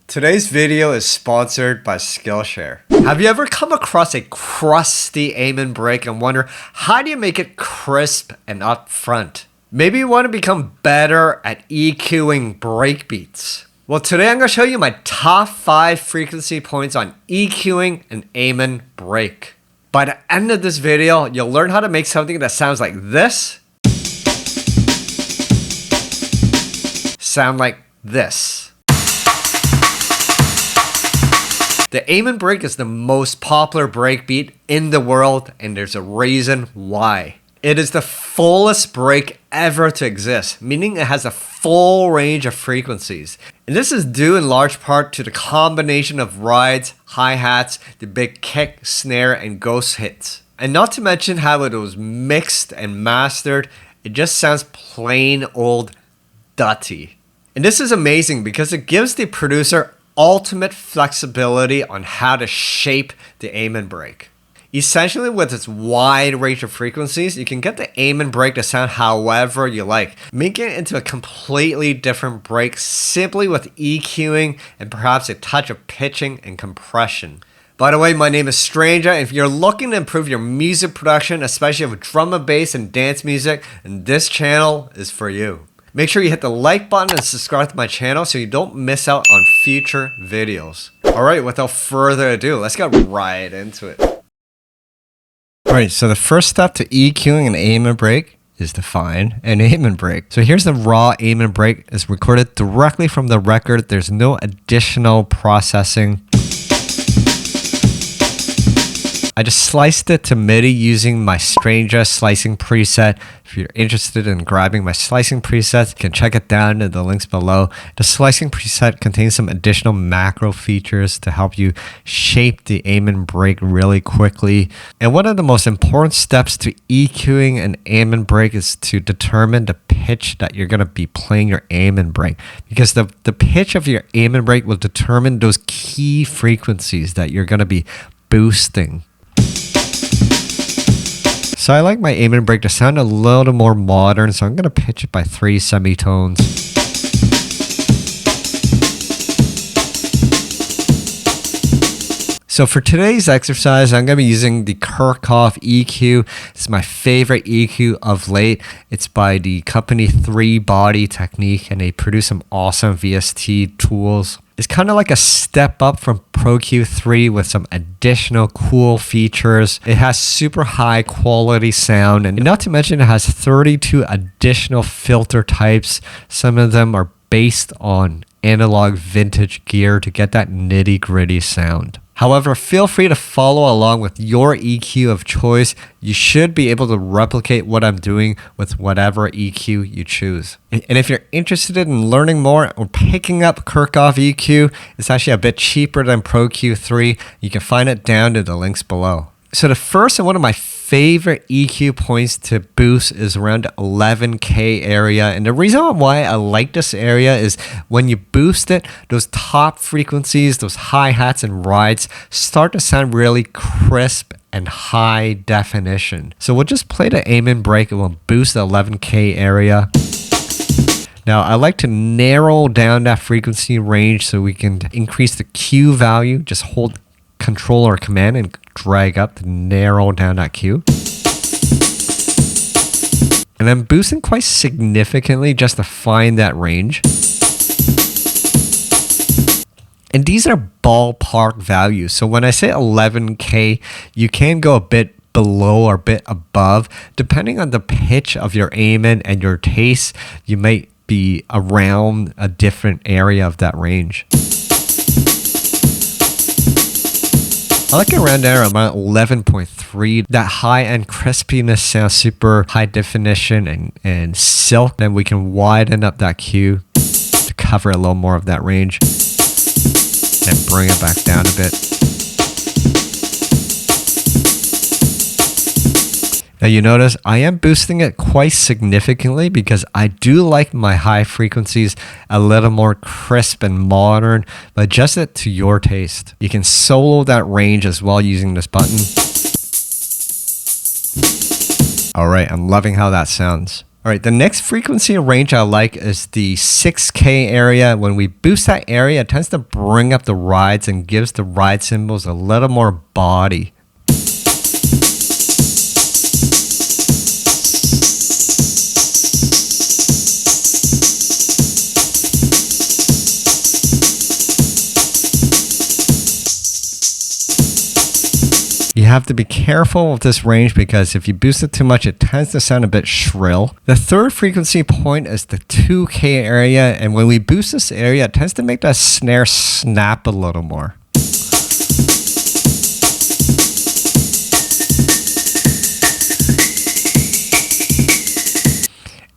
Today's video is sponsored by Skillshare. Have you ever come across a crusty Amen break and wonder how do you make it crisp and upfront? Maybe you want to become better at EQing breakbeats. Well, today I'm going to show you my top 5 frequency points on EQing an Amen break. By the end of this video, you'll learn how to make something that sounds like this, sound like this. The Amen break is the most popular breakbeat in the world, and there's a reason why. It is the fullest break ever to exist, meaning it has a full range of frequencies. And this is due in large part to the combination of rides, hi-hats, the big kick, snare, and ghost hits. And not to mention how it was mixed and mastered, it just sounds plain old dutty. And this is amazing because it gives the producer ultimate flexibility on how to shape the Amen break. Essentially, with its wide range of frequencies, you can get the Amen break to sound however you like, making it into a completely different break simply with EQing and perhaps a touch of pitching and compression. By the way, my name is Stranger, and if you're looking to improve your music production, especially with drum and bass and dance music, then this channel is for you. Make sure you hit the like button and subscribe to my channel so you don't miss out on future videos. Alright, without further ado, let's get right into it. Alright, so the first step to EQing an Amen break is to find an Amen break. So here's the raw Amen break. It's recorded directly from the record. There's no additional processing. I just sliced it to MIDI using my Stranger slicing preset. If you're interested in grabbing my slicing preset, you can check it down in the links below. The slicing preset contains some additional macro features to help you shape the Amen break really quickly. And one of the most important steps to EQing an Amen break is to determine the pitch that you're going to be playing your Amen break. Because the pitch of your Amen break will determine those key frequencies that you're going to be boosting. So I like my Amen break to sound a little more modern, so I'm going to pitch it by 3 semitones. So for today's exercise, I'm going to be using the Kirchhoff EQ. It's my favorite EQ of late. It's by the company 3 Body Technique, and they produce some awesome VST tools. It's kind of like a step up from Pro Q3 with some additional cool features. It has super high quality sound, and not to mention it has 32 additional filter types. Some of them are based on analog vintage gear to get that nitty-gritty sound. However, feel free to follow along with your EQ of choice. You should be able to replicate what I'm doing with whatever EQ you choose. And if you're interested in learning more or picking up Kirchhoff EQ, it's actually a bit cheaper than Pro Q3. You can find it down in the links below. So the first and one of my favorite EQ points to boost is around the 11K area. And the reason why I like this area is when you boost it, those top frequencies, those hi-hats and rides start to sound really crisp and high definition. So we'll just play the Amen break and we'll boost the 11K area. Now, I like to narrow down that frequency range so we can increase the Q value. Just hold Control or Command and drag up to narrow down that Q. And I'm boosting quite significantly just to find that range. And these are ballpark values. So when I say 11K, you can go a bit below or a bit above. Depending on the pitch of your Amen and your taste, you might be around a different area of that range. I like it around there about 11.3. That high-end crispiness sounds super high definition and silk. Then we can widen up that Q to cover a little more of that range and bring it back down a bit. Now you notice I am boosting it quite significantly because I do like my high frequencies a little more crisp and modern, but adjust it to your taste. You can solo that range as well using this button. Alright, I'm loving how that sounds. All right, the next frequency range I like is the 6K area. When we boost that area, it tends to bring up the rides and gives the ride cymbals a little more body. You have to be careful with this range because if you boost it too much, it tends to sound a bit shrill. The third frequency point is the 2K area, and when we boost this area, it tends to make that snare snap a little more.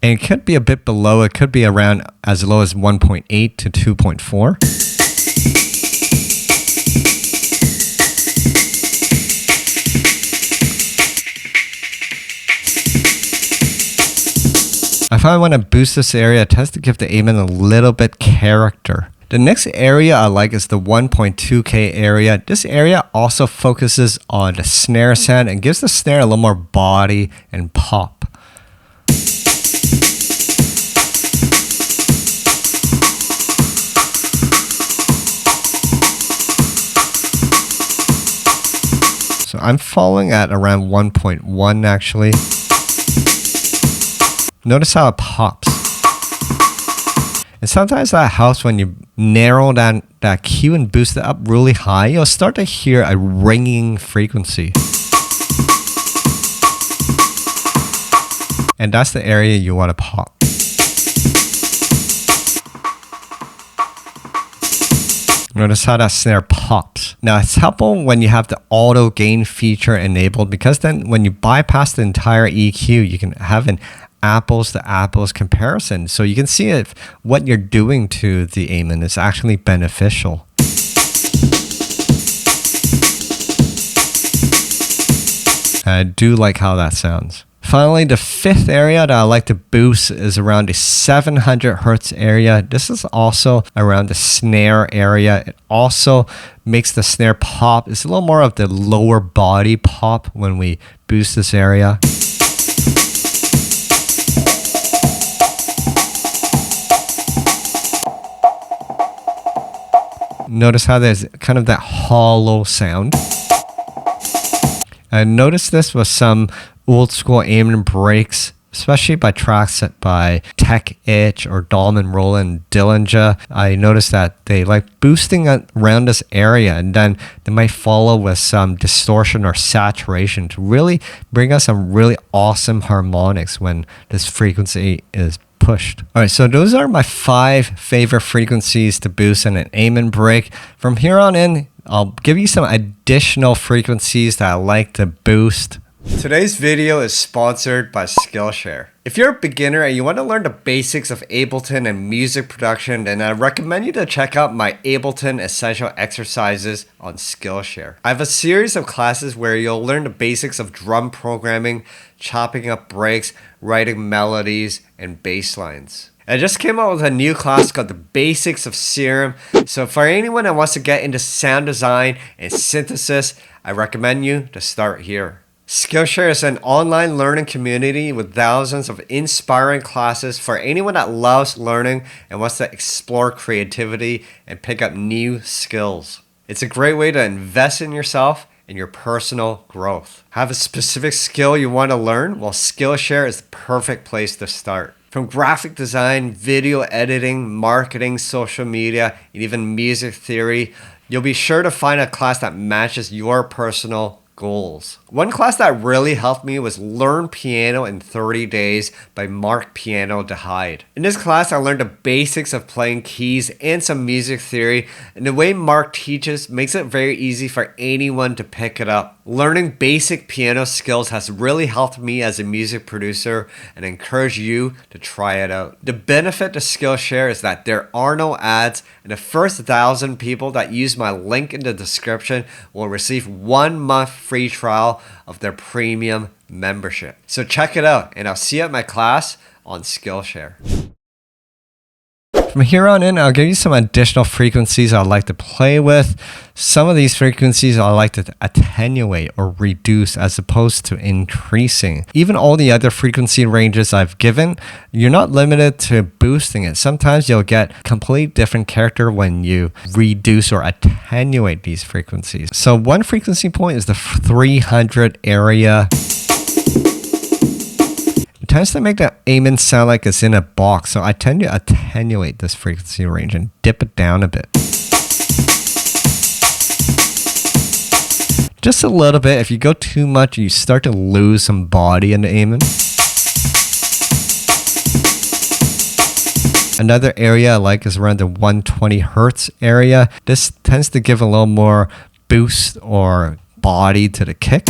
And it could be a bit below, it could be around as low as 1.8 to 2.4. If I want to boost this area, it tends to give the amen a little bit character. The next area I like is the 1.2K area. This area also focuses on the snare sound and gives the snare a little more body and pop. So I'm falling at around 1.1 actually. Notice how it pops. And sometimes that helps when you narrow down that Q and boost it up really high. You'll start to hear a ringing frequency. And that's the area you want to pop. Notice how that snare pops. Now it's helpful when you have the auto gain feature enabled because then when you bypass the entire EQ, you can have an apples to apples comparison. So you can see if what you're doing to the amen is actually beneficial. I do like how that sounds. Finally, the fifth area that I like to boost is around the 700 Hertz area. This is also around the snare area. It also makes the snare pop. It's a little more of the lower body pop when we boost this area. Notice how there's kind of that hollow sound. I noticed this with some old school amen breaks, especially by tracks by Tech Itch or Dolman Roland Dillinger. I noticed that they like boosting around this area and then they might follow with some distortion or saturation to really bring us some really awesome harmonics when this frequency is pushed. All right, so those are my 5 favorite frequencies to boost in an amen break. From here on in, I'll give you some additional frequencies that I like to boost. Today's video is sponsored by Skillshare. If you're a beginner and you want to learn the basics of Ableton and music production, then I recommend you to check out my Ableton Essential Exercises on Skillshare. I have a series of classes where you'll learn the basics of drum programming, chopping up breaks, writing melodies, and bass lines. I just came out with a new class called the Basics of Serum. So for anyone that wants to get into sound design and synthesis, I recommend you to start here. Skillshare is an online learning community with thousands of inspiring classes for anyone that loves learning and wants to explore creativity and pick up new skills. It's a great way to invest in yourself and your personal growth. Have a specific skill you want to learn? Well, Skillshare is the perfect place to start. From graphic design, video editing, marketing, social media, and even music theory, you'll be sure to find a class that matches your personal goals. One class that really helped me was Learn Piano in 30 Days by Mark Piano de Hyde. In this class, I learned the basics of playing keys and some music theory, and the way Mark teaches makes it very easy for anyone to pick it up. Learning basic piano skills has really helped me as a music producer and I encourage you to try it out. The benefit to Skillshare is that there are no ads, and the first 1,000 people that use my link in the description will receive 1 month free trial of their premium membership. So check it out, and I'll see you at my class on Skillshare. From here on in, I'll give you some additional frequencies I like to play with. Some of these frequencies I like to attenuate or reduce as opposed to increasing. Even all the other frequency ranges I've given, you're not limited to boosting it. Sometimes you'll get complete different character when you reduce or attenuate these frequencies. So one frequency point is the 300 area. Tends to make the Amen sound like it's in a box, so I tend to attenuate this frequency range and dip it down a bit. Just a little bit. If you go too much, you start to lose some body in the Amen. Another area I like is around the 120 hertz area. This tends to give a little more boost or body to the kick.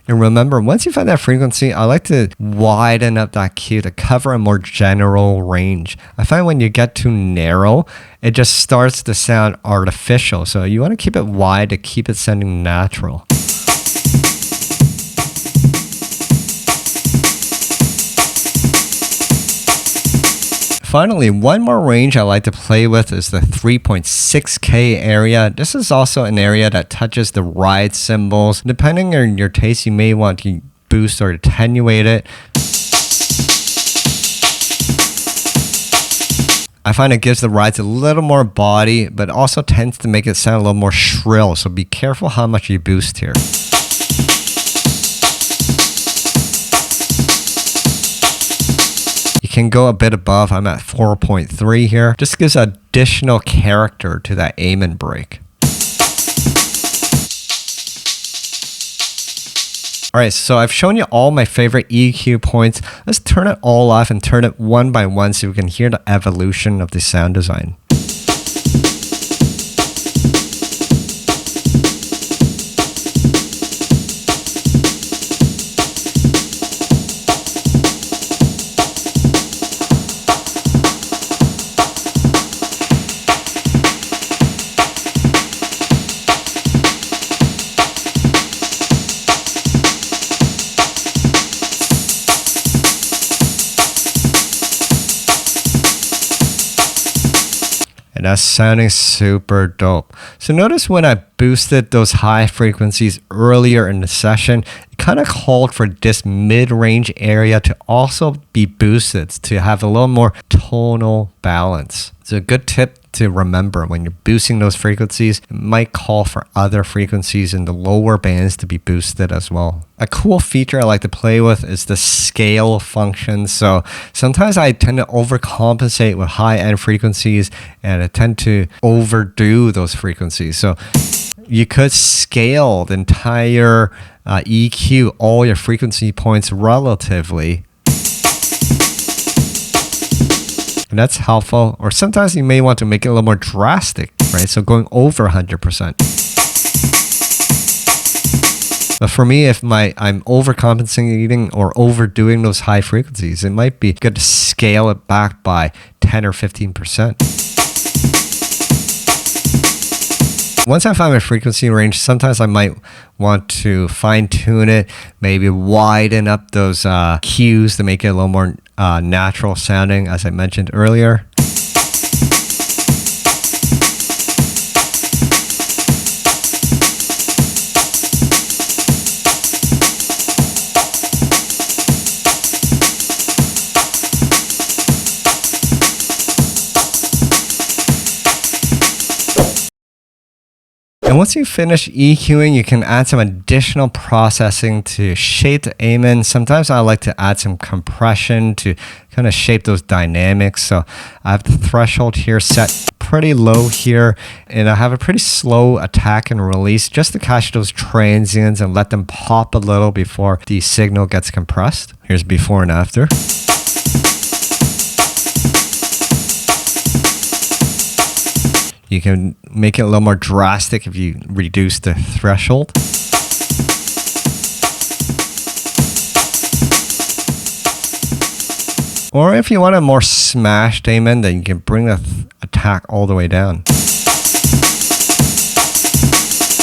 And remember, once you find that frequency, I like to widen up that cue to cover a more general range. I find when you get too narrow, it just starts to sound artificial. So you want to keep it wide to keep it sounding natural. Finally, one more range I like to play with is the 3.6K area. This is also an area that touches the ride cymbals. Depending on your taste, you may want to boost or attenuate it. I find it gives the rides a little more body, but also tends to make it sound a little more shrill. So be careful how much you boost here. Can go a bit above. I'm at 4.3 here. Just gives additional character to that Amen break. Alright, so I've shown you all my favorite EQ points. Let's turn it all off and turn it one by one so we can hear the evolution of the sound design. And that's sounding super dope. So notice when I boosted those high frequencies earlier in the session, it kind of called for this mid-range area to also be boosted to have a little more tonal balance. It's a good tip to remember when you're boosting those frequencies. It might call for other frequencies in the lower bands to be boosted as well. A cool feature I like to play with is the scale function. So sometimes I tend to overcompensate with high-end frequencies and I tend to overdo those frequencies. So you could scale the entire EQ, all your frequency points relatively. And that's helpful. Or sometimes you may want to make it a little more drastic, right? So going over 100%. But for me, if I'm overcompensating or overdoing those high frequencies, it might be good to scale it back by 10 or 15%. Once I find my frequency range, sometimes I might want to fine tune it, maybe widen up those cues to make it a little more natural sounding, as I mentioned earlier. And once you finish EQing, you can add some additional processing to shape the Amen. Sometimes I like to add some compression to kind of shape those dynamics. So I have the threshold here set pretty low here, and I have a pretty slow attack and release just to catch those transients and let them pop a little before the signal gets compressed. Here's before and after. You can make it a little more drastic if you reduce the threshold. Or if you want a more smashed Amen, then you can bring the attack all the way down.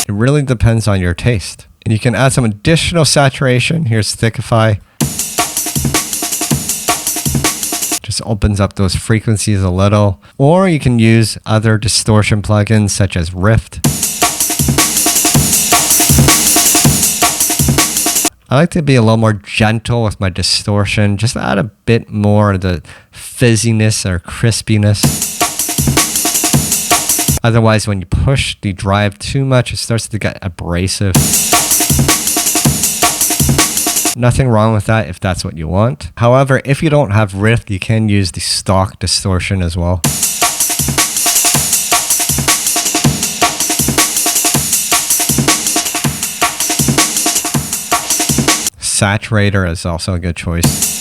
It really depends on your taste. And you can add some additional saturation. Here's Thickify. Just opens up those frequencies a little. Or you can use other distortion plugins such as Rift. I like to be a little more gentle with my distortion, just to add a bit more of the fizziness or crispiness. Otherwise, when you push the drive too much, it starts to get abrasive. Nothing wrong with that if that's what you want. However, if you don't have Rift, you can use the stock distortion as well. Saturator is also a good choice.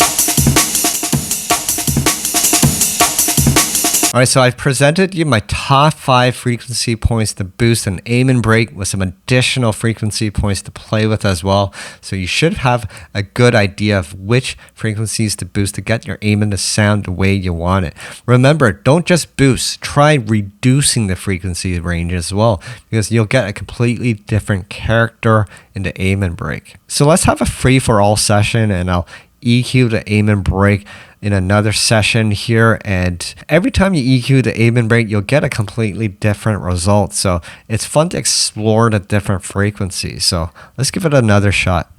Alright, so I've presented you my top 5 frequency points to boost and aim and break with some additional frequency points to play with as well. So you should have a good idea of which frequencies to boost to get your aim and to sound the way you want it. Remember, don't just boost, try reducing the frequency range as well, because you'll get a completely different character in the aim and break. So let's have a free for all session and I'll EQ the aim and break in another session here, and every time you EQ the aim and break, you'll get a completely different result. So it's fun to explore the different frequencies. So let's give it another shot.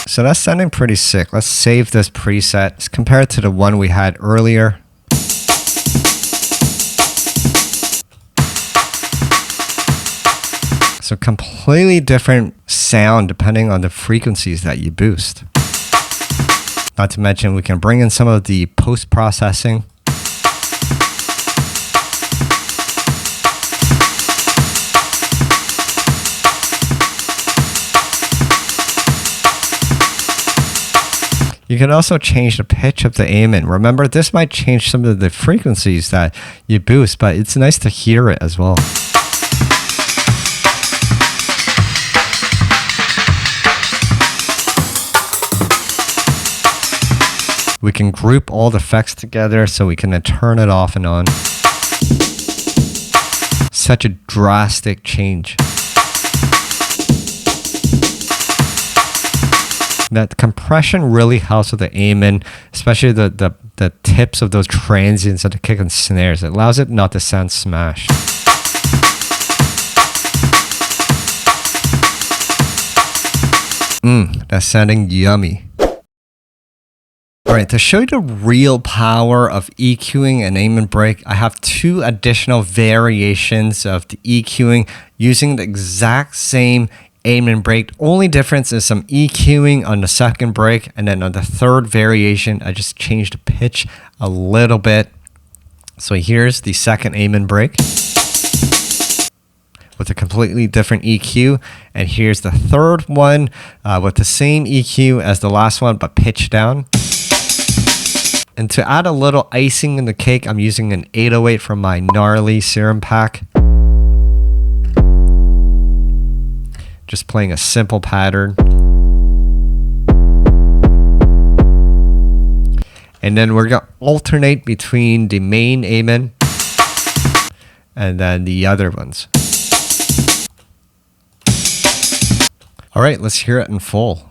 So that's sounding pretty sick. Let's save this preset. Let's compare it to the one we had earlier. So completely different sound depending on the frequencies that you boost. Not to mention we can bring in some of the post-processing. You can also change the pitch of the aim in. Remember, this might change some of the frequencies that you boost, but it's nice to hear it as well. We can group all the effects together so we can then turn it off and on. Such a drastic change. That compression really helps with the aim in, especially the tips of those transients of the kick and snares. It allows it not to sound smashed. That's sounding yummy. Alright, to show you the real power of EQing and aim and break, I have 2 additional variations of the EQing using the exact same aim and break. Only difference is some EQing on the second break, and then on the third variation I just changed the pitch a little bit. So here's the second aim and break with a completely different EQ, and here's the third one with the same EQ as the last one but pitched down. And to add a little icing in the cake, I'm using an 808 from my gnarly Serum pack. Just playing a simple pattern. And then we're going to alternate between the main aim in and then the other ones. All right, let's hear it in full.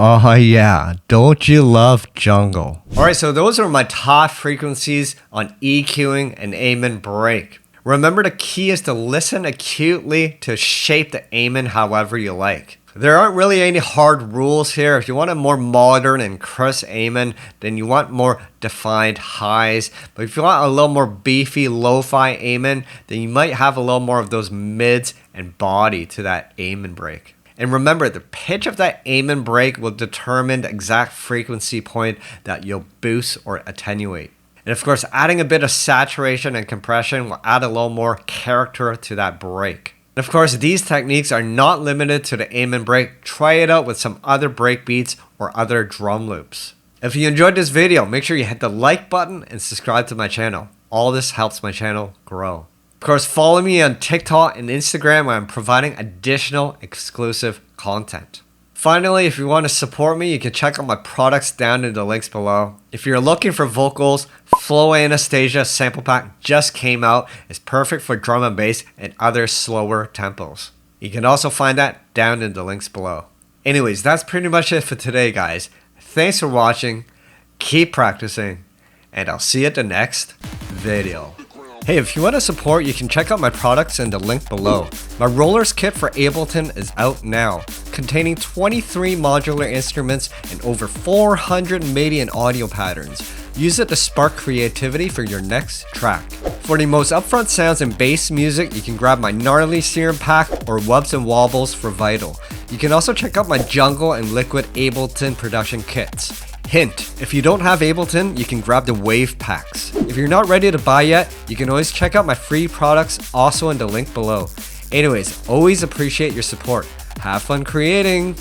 Oh yeah, don't you love Jungle? Alright, so those are my top frequencies on EQing an Amen break. Remember, the key is to listen acutely to shape the Amen however you like. There aren't really any hard rules here. If you want a more modern and crisp Amen, then you want more defined highs. But if you want a little more beefy lo-fi Amen, then you might have a little more of those mids and body to that Amen break. And remember, the pitch of that Amen break will determine the exact frequency point that you'll boost or attenuate. And of course, adding a bit of saturation and compression will add a little more character to that break. And of course, these techniques are not limited to the Amen break. Try it out with some other break beats or other drum loops. If you enjoyed this video, make sure you hit the like button and subscribe to my channel. All this helps my channel grow. Of course, follow me on TikTok and Instagram where I'm providing additional exclusive content. Finally, if you want to support me, you can check out my products down in the links below. If you're looking for vocals, Flow Anastasia sample pack just came out. It's perfect for drum and bass and other slower tempos. You can also find that down in the links below. Anyways, that's pretty much it for today, guys. Thanks for watching, keep practicing, and I'll see you at the next video. Hey, if you want to support, you can check out my products in the link below. My rollers kit for Ableton is out now, containing 23 modular instruments and over 400 MIDI and audio patterns. Use it to spark creativity for your next track. For the most upfront sounds in bass music, you can grab my gnarly Serum pack or Wubs and Wobbles for Vital. You can also check out my Jungle and Liquid Ableton production kits. Hint, if you don't have Ableton, you can grab the Wave packs. If you're not ready to buy yet, you can always check out my free products also in the link below. Anyways, always appreciate your support. Have fun creating!